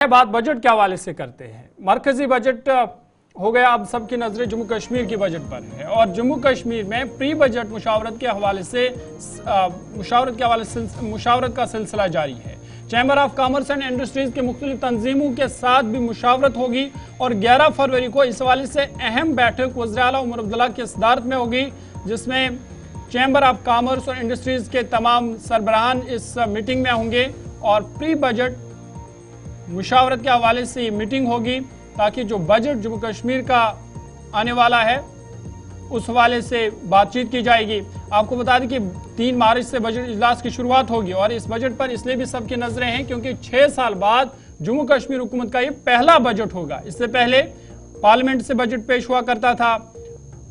बात बजट के हवाले से करते हैं। मरकजी बजट हो गया, अब सबकी नजरें जम्मू कश्मीर की बजट पर है और जम्मू कश्मीर में प्री बजट मुशावरत के हवाले से मुशावरत का सिलसिला जारी है। Chamber of commerce and industries के मुख्तलिफ तंजीमों के साथ भी मुशावरत होगी और 11 फरवरी को इस हवाले से अहम बैठक वज़ीर आला उमर अब्दुल्ला की सदारत में होगी, जिसमें चैम्बर ऑफ कॉमर्स और इंडस्ट्रीज के तमाम सरबराहान इस मीटिंग में होंगे और प्री बजट मुशावरत के हवाले से ये मीटिंग होगी ताकि जो बजट जम्मू कश्मीर का आने वाला है उस हवाले से बातचीत की जाएगी। आपको बता दें कि 3 मार्च से बजट इजलास की शुरुआत होगी और इस बजट पर इसलिए भी सबकी नजरें हैं क्योंकि 6 साल बाद जम्मू कश्मीर हुकूमत का ये पहला बजट होगा। इससे पहले पार्लियामेंट से बजट पेश हुआ करता था,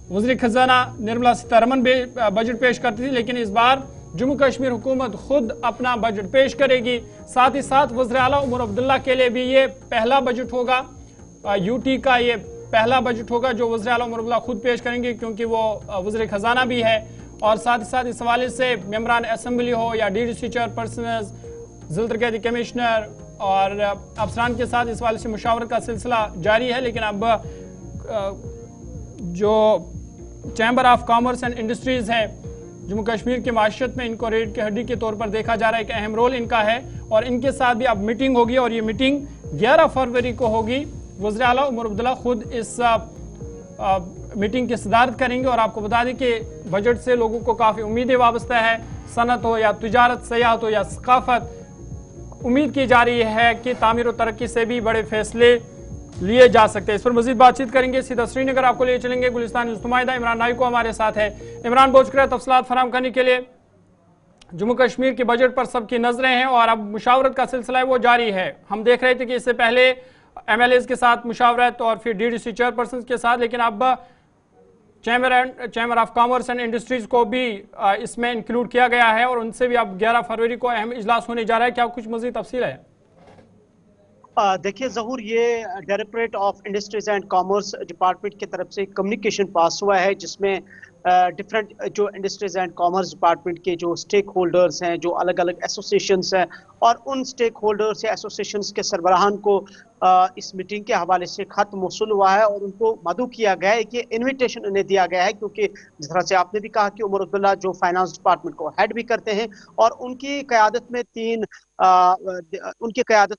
वज़ीर खजाना निर्मला सीतारमण बजट पेश करती थी, लेकिन इस बार जम्मू कश्मीर हुकूमत खुद अपना बजट पेश करेगी। साथ ही साथ वज़ीर आला उमर अब्दुल्ला के लिए भी ये पहला बजट होगा, यूटी का ये पहला बजट होगा जो वज़ीर आला उमर अब्दुल्ला खुद पेश करेंगे क्योंकि वो वज़ीर खजाना भी है। और साथ ही साथ इस हवाले से मेंबरान असम्बली हो या डीडीसी चेयरपर्सन, ज़िला तरक्याती कमिश्नर और अफसरान के साथ इस हवाले से मुशावरत का सिलसिला जारी है। लेकिन अब जो chamber of commerce and industries है जम्मू कश्मीर की माशरत में, इनको रीढ़ की हड्डी के तौर पर देखा जा रहा है कि अहम रोल इनका है और इनके साथ भी अब मीटिंग होगी और ये मीटिंग 11 फरवरी को होगी। वज़ीर आला उमर अब्दुल्ला खुद इस मीटिंग की सदारत करेंगे और आपको बता दें कि बजट से लोगों को काफ़ी उम्मीदें वाबस्ता है। सनत हो या तिजारत, सयाहत हो या सकाफत, उम्मीद की जा रही है कि तामीर और तरक्की से भी बड़े फैसले लिए जा सकते हैं। इस पर मजीद बातचीत करेंगे, सीधा श्रीनगर आपको ले चलेंगे। गुलिस्तान न्यूज़ नुमाइंदा इमरान नाइको हमारे साथ है। इमरान, बहुत शुक्रिया तफसीलात फराहम करने के लिए। जम्मू कश्मीर के बजट पर सबकी नजरें हैं और अब मुशावरत का सिलसिला है वो जारी है। हम देख रहे थे कि इससे पहले MLAs के साथ मुशावरत और फिर DDC चेयरपर्सन के साथ, लेकिन अब chamber of commerce and industries को भी इसमें इंक्लूड किया गया है और उनसे भी अब 11 फरवरी को अहम इजलास होने जा रहा है। क्या कुछ मजीद तफसील है? देखिए ज़हूर, ये directorate of industries and commerce department की तरफ से कम्युनिकेशन पास हुआ है जिसमें डिफरेंट जो इंडस्ट्रीज एंड कॉमर्स डिपार्टमेंट के जो स्टेक होल्डर्स हैं, जो अलग अलग एसोसिएशंस हैं और उन स्टेक होल्डर्स या एसोसिएशंस के सरबराहान को इस मीटिंग के हवाले से खत मौसूल हुआ है और उनको मदऊ किया गया है कि इन्विटेशन उन्हें दिया गया है, क्योंकि जिस तरह से आपने भी कहा कि उमर अब्दुल्ला जो फाइनेंस डिपार्टमेंट को हेड भी करते हैं और उनकी क़यादत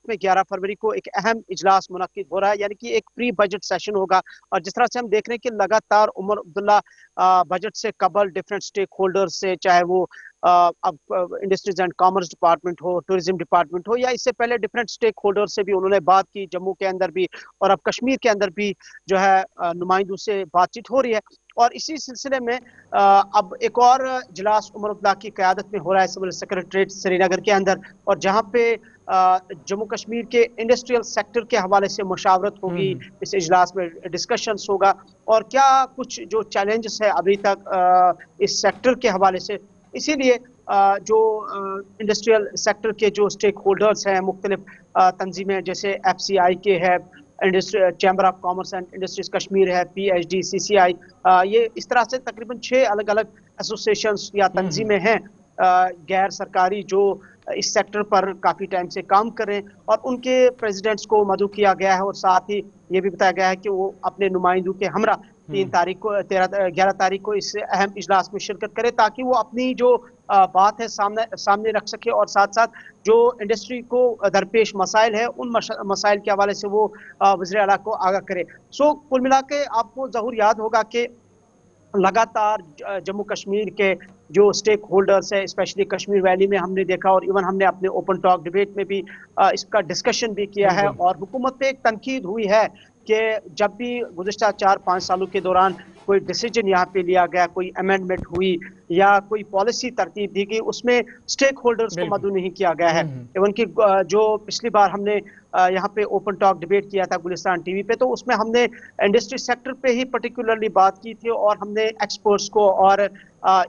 में 11 फरवरी को एक अहम इजलास मुनक्किद हो रहा है, यानी कि एक प्री बजट सेशन होगा। और जिस तरह से हम देख रहे हैं कि लगातार उमर अब्दुल्ला बजट से कबल डिफरेंट स्टेक होल्डर्स से, चाहे वो अब इंडस्ट्रीज एंड कॉमर्स डिपार्टमेंट हो, टूरिज्म डिपार्टमेंट हो या इससे पहले डिफरेंट स्टेक होल्डर से भी उन्होंने बात की, जम्मू के अंदर भी और अब कश्मीर के अंदर भी जो है नुमाइंदों से बातचीत हो रही है। और इसी सिलसिले में अब एक और इजलास उमर अब्दुल्ला की क़यादत में हो रहा है सिविल सेक्रेटरीट श्रीनगर के अंदर, और जहाँ पे जम्मू कश्मीर के इंडस्ट्रियल सेक्टर के हवाले से मुशावरत होगी। इस इजलास में डिस्कशंस होगा और क्या कुछ जो चैलेंजेस है अभी तक इस सेक्टर के हवाले से, इसीलिए जो इंडस्ट्रियल सेक्टर के जो स्टेक होल्डर्स हैं, मुख्तलिफ तंजीमें जैसे FCI के है, chamber of commerce and industries Kashmir है, PhD, CCI, ये इस तरह से तकरीबन 6 अलग अलग एसोसिएशंस या तंजीमें हैं गैर सरकारी जो इस सेक्टर पर काफ़ी टाइम से काम कर रहे हैं और उनके प्रेसिडेंट्स को मदऊ किया गया है और साथ ही ये भी बताया गया है कि वो अपने नुमाइंदों के हमरा 11 तारीख को इस अहम इजलास में शिरकत करे ताकि वो अपनी जो बात है सामने रख सके और साथ साथ जो इंडस्ट्री को दरपेश मसाइल है उन मसाइल के हवाले से वो वज़ीर आला को आगाह करे। सो कुल मिला के आपको ज़रूर याद होगा कि लगातार जम्मू कश्मीर के जो स्टेक होल्डर्स है, स्पेशली कश्मीर वैली में हमने देखा और इवन हमने अपने ओपन टॉक डिबेट में भी इसका डिस्कशन भी किया है और हुकूमत पे एक तनकीद हुई है कि जब भी गुज़िश्ता 4-5 सालों के दौरान कोई डिसीजन यहाँ पे लिया गया, कोई अमेंडमेंट हुई या कोई पॉलिसी तरतीब दी गई, उसमें स्टेक होल्डर्स को मदऊ नहीं किया गया है। इवन कि जो पिछली बार हमने यहाँ पे ओपन टॉक डिबेट किया था गुलिस्तान TV पे, तो उसमें हमने इंडस्ट्री सेक्टर पे ही पर्टिकुलरली बात की थी और हमने एक्सपर्ट्स को और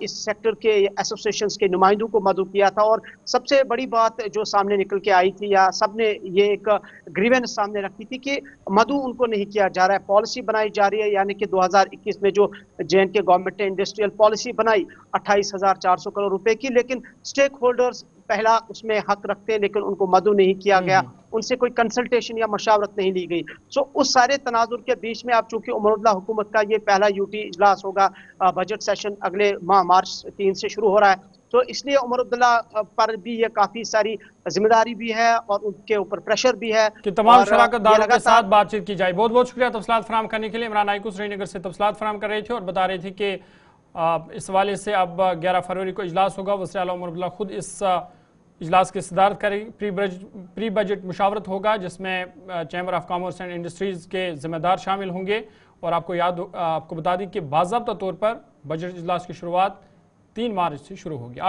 इस सेक्टर के एसोसिएशंस के नुमाइंदों को मदऊ किया था। और सबसे बड़ी बात जो सामने निकल के आई थी या सबने ये एक ग्रीवेंस सामने रखी थी कि मदऊ उनको नहीं किया जा रहा है, पॉलिसी बनाई जा रही है, यानी कि 2021 में जो JNK गवर्नमेंट ने इंडस्ट्रियल पॉलिसी बनाई 28,400 करोड़ रुपए की, लेकिन स्टेक होल्डर्स پہلا اس میں حق رکھتے ہیں لیکن ان کو مدعو نہیں کیا گیا، ان سے کوئی کنسلٹیشن یا مشاورت نہیں لی گئی. سو اس سارے تناظر کے بیچ میں اب چونکہ عمر عبداللہ حکومت کا یہ پہلا UT اجلاس ہوگا، بجٹ سیشن اگلے ماہ مارچ 3 سے شروع ہو رہا ہے، تو اس لیے عمر عبداللہ پر بھی یہ کافی ساری ذمہ داری بھی ہے اور ان کے اوپر پریشر بھی ہے کہ تمام شراکت داروں کے ساتھ بات چیت کی جائے. بہت بہت شکریہ تفصیلات فراہم کرنے کے لیے. عمران آئیکو سری نگر سے تفصیلات فراہم کر رہے تھے اور بتا رہے تھے کہ اس حوالے سے اب 11 فروری کو اجلاس ہوگا. وزیر اعلیٰ عمر عبداللہ خود اس اجلاس کی صدارت کریں. پری بجٹ مشاورت ہوگا جس میں chamber of commerce and industries کے ذمہ دار شامل ہوں گے. اور آپ کو بتا دیں کہ باضابطہ طور پر بجٹ اجلاس کی شروعات 3 مارچ سے شروع ہوگی.